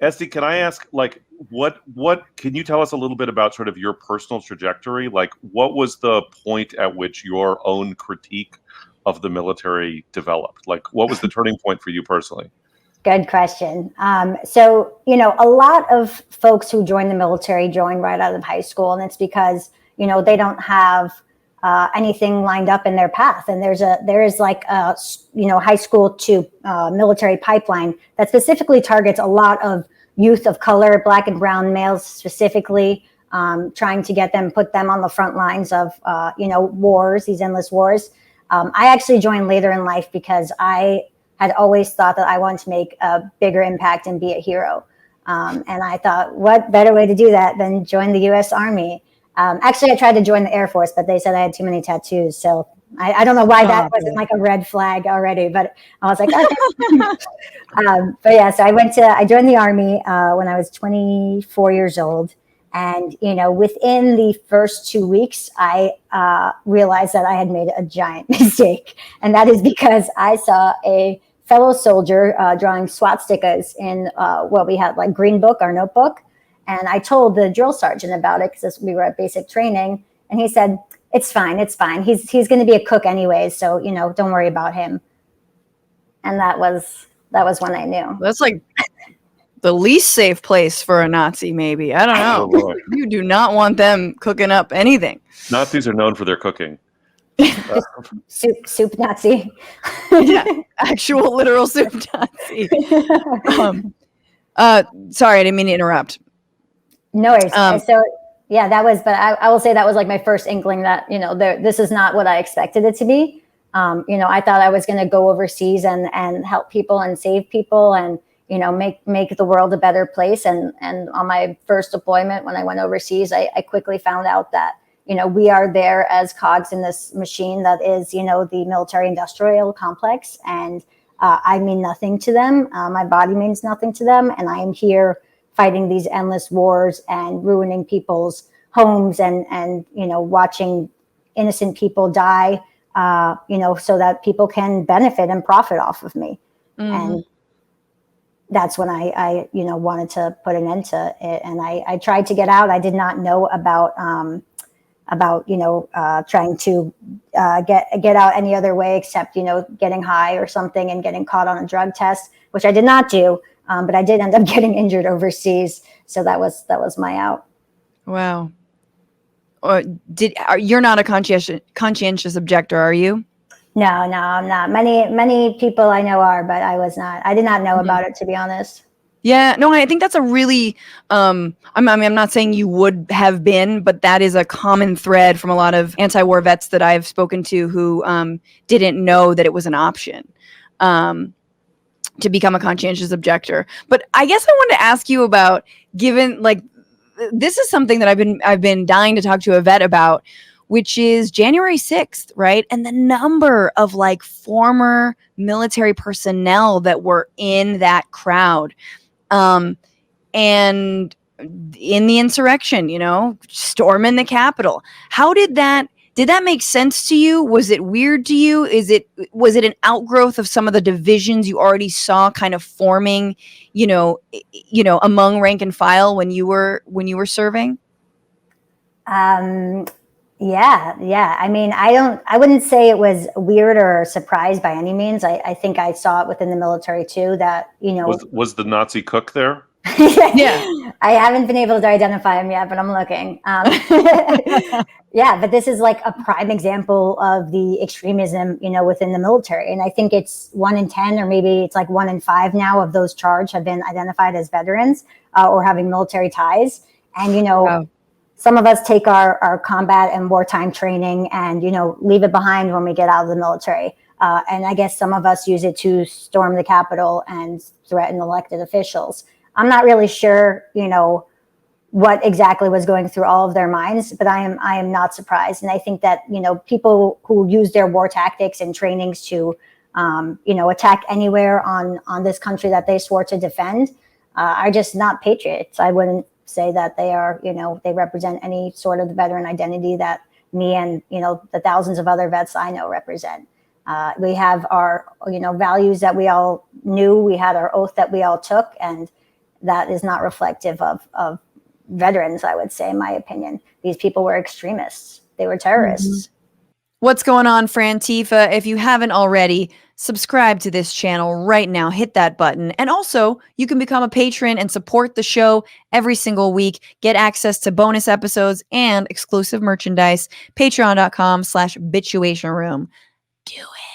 Esti, can I ask, like, what can you tell us a little bit about sort of your personal trajectory? Like, what was the point at which your own critique of the military developed? Like, what was the turning point for you personally? Good question. So, a lot of folks who join the military join right out of high school, and it's because, they don't have anything lined up in their path. And there is like a, high school to military pipeline that specifically targets a lot of youth of color, Black and brown males specifically, trying to put them on the front lines of, wars, these endless wars. I actually joined later in life because I had always thought that I wanted to make a bigger impact and be a hero. And I thought, what better way to do that than join the U.S. Army? Actually, I tried to join the Air Force, but they said I had too many tattoos. So I don't know why that wasn't like a red flag already, but I was like, okay. But yeah, so I joined the Army when I was 24 years old. And, within the first 2 weeks, I realized that I had made a giant mistake. And that is because I saw a fellow soldier drawing swastikas in what we had, like Green Book, our notebook. And I told the drill sergeant about it because we were at basic training. And he said, it's fine. He's going to be a cook anyways. So, don't worry about him. And that was when I knew. That's like the least safe place for a Nazi, maybe. I don't know. Oh, you do not want them cooking up anything. Nazis are known for their cooking. Soup Nazi. Yeah, actual literal soup Nazi. Sorry, I didn't mean to interrupt. No worries. So yeah, but I will say that was like my first inkling that, this is not what I expected it to be. I thought I was going to go overseas and help people and save people and, make the world a better place. And on my first deployment, when I went overseas, I quickly found out that, we are there as cogs in this machine that is, the military industrial complex. And I mean nothing to them. My body means nothing to them. And I am here fighting these endless wars and ruining people's homes and watching innocent people die, so that people can benefit and profit off of me. Mm-hmm. And that's when I wanted to put an end to it. And I tried to get out. I did not know about trying to get out any other way except, getting high or something and getting caught on a drug test, which I did not do. But I did end up getting injured overseas. So that was my out. Wow. You're not a conscientious objector, are you? No, I'm not. Many people I know are, but I was not. I did not know about it, to be honest. Yeah, no, I think that's a really, I'm not saying you would have been, but that is a common thread from a lot of anti-war vets that I've spoken to who didn't know that it was an option to become a conscientious objector. But I guess I wanted to ask you about, given, like, this is something that I've been dying to talk to a vet about, which is January 6th, right? And the number of like former military personnel that were in that crowd. And in the insurrection, storming the Capitol. How did that make sense to you? Was it weird to you? Was it an outgrowth of some of the divisions you already saw kind of forming, among rank and file when you were serving? Yeah. I mean, I wouldn't say it was weird or surprised by any means. I think I saw it within the military too, that, Was the Nazi cook there? Yeah. I haven't been able to identify him yet, but I'm looking. Yeah, but this is like a prime example of the extremism, within the military. And I think it's 1 in 10, or maybe it's like 1 in 5 now of those charged have been identified as veterans or having military ties. And, wow. Some of us take our combat and wartime training and, leave it behind when we get out of the military. And I guess some of us use it to storm the Capitol and threaten elected officials. I'm not really sure, what exactly was going through all of their minds, but I am not surprised. And I think that, people who use their war tactics and trainings to, attack anywhere on this country that they swore to defend are just not patriots. I wouldn't say that they are, they represent any sort of veteran identity that me and, the thousands of other vets I know represent. We have our, values that we all knew. We had our oath that we all took. And, that is not reflective of veterans, I would say, in my opinion. These people were extremists. They were terrorists. What's going on, Frantifa? If you haven't already, subscribe to this channel right now. Hit that button. And also, you can become a patron and support the show every single week. Get access to bonus episodes and exclusive merchandise. Patreon.com/Bitchuation Room. Do it.